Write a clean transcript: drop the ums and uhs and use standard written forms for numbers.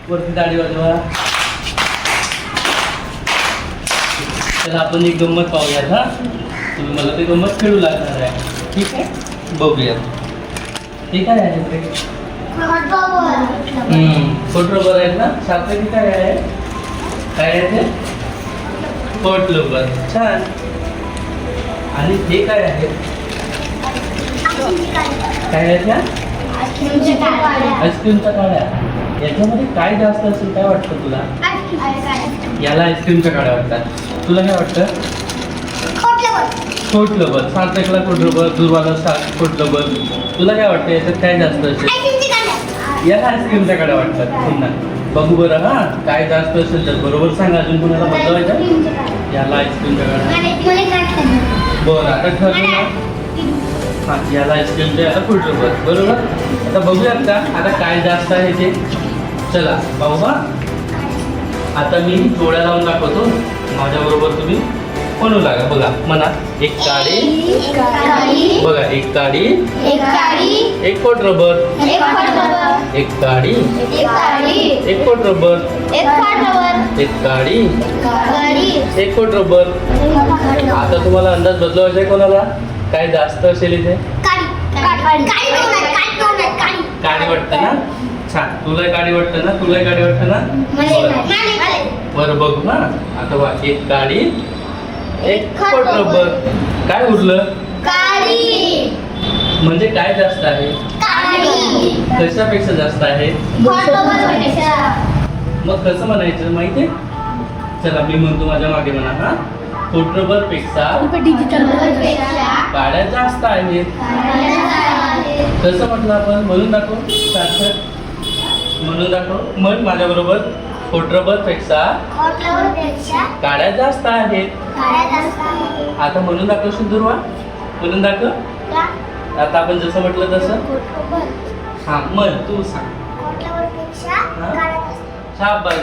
वरती ताडी वाजवा. तर आपण एक गंमत पाहूयात. हा, तुम्ही मला ते गंमत खेळू लागणार आहे. ठीक आहे, बघूयात. हे काय आहे ते? खोट रबर आहेत ना. सार्थकी काय आहे? काय आहे ते? खोट रबर. छान. आणि हे काय आहे? काय आहे त्या? आईस्क्रीमच्या काड्या. याच्यामध्ये काय जास्त असेल काय वाटतं तुला? याला आईस्क्रीमच्या काड्या वाटतात. तुला काय वाटतं? खोट रबर. सार्थकला खोट रबर, दुर्वाला खोट रबर. तुला काय वाटतं याच्यात काय जास्त असेल? याला आईस्क्रीमच्या काड्या वाटतात. पुन्हा बघू बरं. हा, काय जास्त असेल तर बरोबर सांग. अजून कोणाला बदलवायचं? याला आईस्क्रीमच्या काड्या. बरं, आता ठरलं ना. हां, याला आईस्क्रीमच्या याला खोट रबर. बरोबर. आता बघूयात का आता काय जास्त आहे ते. चला पाहू. हा, आता मी डोळ्या लावून दाखवतो. माझ्याबरोबर तुम्ही म्हणू लागा. बघा, म्हणा. एक काडी. बघा, एक काडी, एक खोट रबर. एक काडी, एक खोट रबर. एक काडी, एक खोट रबर. आता तुम्हाला अंदाज बदलवायचा आहे कोणाला? काय जास्त असेल इथे? काडी वाटतं ना. छान. तुला काडी वाटतं ना? तुला काडी वाटतं ना? बरं बघू ना. आता वा, एक काडी, एक खोट रबर. काय उरलं? म्हणजे काय जास्त आहे? कशापेक्षा जास्त आहे? मग कसं म्हणायचं माहितीये? चला मी म्हणतो, माझ्या मागे म्हणा. हा, खोट रबर पेक्षा काड्या जास्त आहेत. कसं म्हटलं आपण? म्हणून दाखव. सार्थक म्हणून दाखव. म्हण माझ्या बरोबर. खोट रबर पेक्षा काड्या जास्त आहेत. आता म्हणून दाखवशील दुर्वा? म्हणून दाखव. आता आपण जसं म्हटलं तसं. हा, म्हण तू सांग. शाबास.